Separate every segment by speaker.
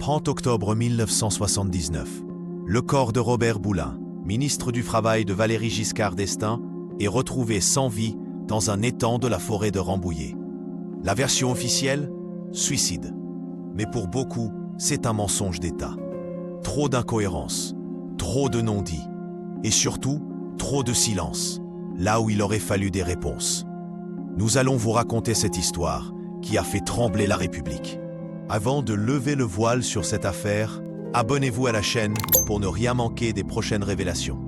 Speaker 1: 30 octobre 1979. Le corps de Robert Boulin, ministre du Travail de Valéry Giscard d'Estaing, est retrouvé sans vie dans un étang de la forêt de Rambouillet. La version officielle, suicide. Mais pour beaucoup, c'est un mensonge d'État. Trop d'incohérences, trop de non-dits, et surtout, trop de silence, là où il aurait fallu des réponses. Nous allons vous raconter cette histoire qui a fait trembler la République. Avant de lever le voile sur cette affaire, abonnez-vous à la chaîne pour ne rien manquer des prochaines révélations.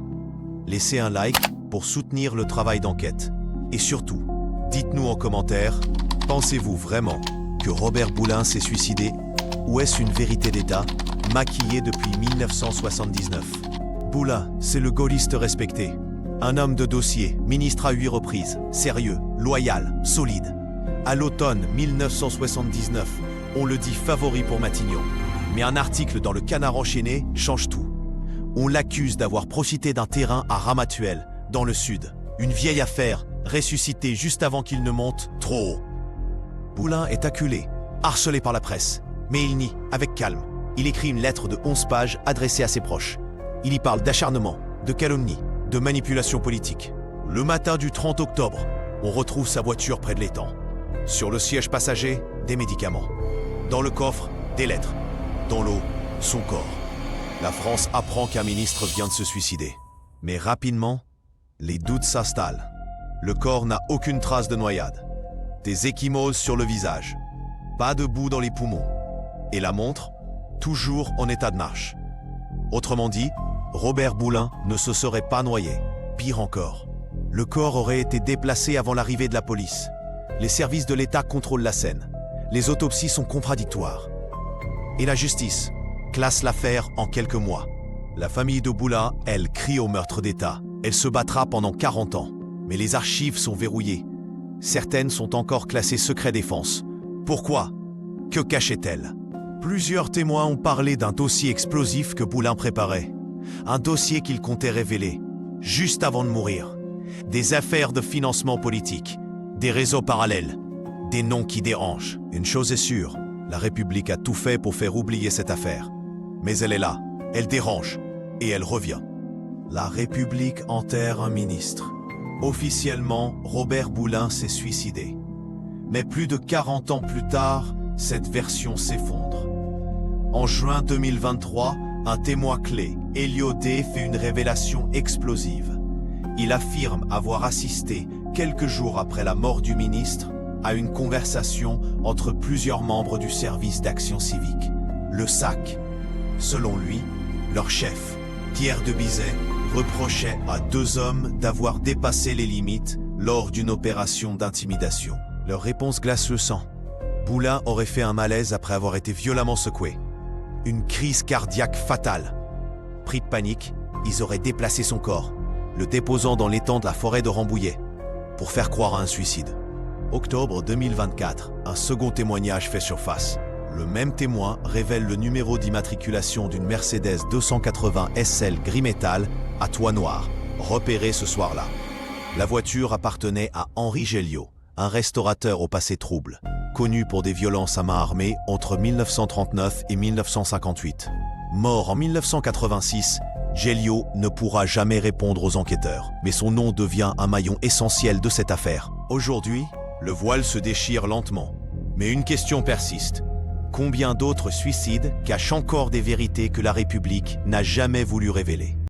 Speaker 1: Laissez un like pour soutenir le travail d'enquête. Et surtout, dites-nous en commentaire, pensez-vous vraiment que Robert Boulin s'est suicidé ou est-ce une vérité d'État maquillée depuis 1979? Boulin, c'est le gaulliste respecté. Un homme de dossier, ministre à 8 reprises, sérieux, loyal, solide. À l'automne 1979, on le dit favori pour Matignon. Mais un article dans le Canard enchaîné change tout. On l'accuse d'avoir profité d'un terrain à Ramatuelle, dans le sud. Une vieille affaire, ressuscitée juste avant qu'il ne monte trop haut. Boulin est acculé, harcelé par la presse. Mais il nie, avec calme. Il écrit une lettre de 11 pages adressée à ses proches. Il y parle d'acharnement, de calomnie, de manipulation politique. Le matin du 30 octobre, on retrouve sa voiture près de l'étang. Sur le siège passager, des médicaments. Dans le coffre, des lettres. Dans l'eau, son corps. La France apprend qu'un ministre vient de se suicider. Mais rapidement, les doutes s'installent. Le corps n'a aucune trace de noyade. Des ecchymoses sur le visage. Pas de boue dans les poumons. Et la montre, toujours en état de marche. Autrement dit, Robert Boulin ne se serait pas noyé. Pire encore, le corps aurait été déplacé avant l'arrivée de la police. Les services de l'État contrôlent la scène. Les autopsies sont contradictoires. Et la justice classe l'affaire en quelques mois. La famille de Boulin, elle, crie au meurtre d'État. Elle se battra pendant 40 ans. Mais les archives sont verrouillées. Certaines sont encore classées secret défense. Pourquoi? Que cachait-elle? Plusieurs témoins ont parlé d'un dossier explosif que Boulin préparait. Un dossier qu'il comptait révéler, juste avant de mourir. Des affaires de financement politique, des réseaux parallèles, des noms qui dérangent. Une chose est sûre, la République a tout fait pour faire oublier cette affaire. Mais elle est là, elle dérange, et elle revient. La République enterre un ministre. Officiellement, Robert Boulin s'est suicidé. Mais plus de 40 ans plus tard, cette version s'effondre. En juin 2023, un témoin clé, Elio D, fait une révélation explosive. Il affirme avoir assisté, quelques jours après la mort du ministre, à une conversation entre plusieurs membres du service d'action civique, le SAC. Selon lui, leur chef, Pierre de Bizet, reprochait à 2 hommes d'avoir dépassé les limites lors d'une opération d'intimidation. Leur réponse glace le sang. Boulin aurait fait un malaise après avoir été violemment secoué. Une crise cardiaque fatale. Pris de panique, ils auraient déplacé son corps, le déposant dans l'étang de la forêt de Rambouillet, pour faire croire à un suicide. Octobre 2024, un second témoignage fait surface. Le même témoin révèle le numéro d'immatriculation d'une Mercedes 280 SL gris métal à toit noir, repérée ce soir-là. La voiture appartenait à Henri Géliot, un restaurateur au passé trouble, connu pour des violences à main armée entre 1939 et 1958. Mort en 1986, Géliot ne pourra jamais répondre aux enquêteurs, mais son nom devient un maillon essentiel de cette affaire. Aujourd'hui, le voile se déchire lentement, mais une question persiste. Combien d'autres suicides cachent encore des vérités que la République n'a jamais voulu révéler?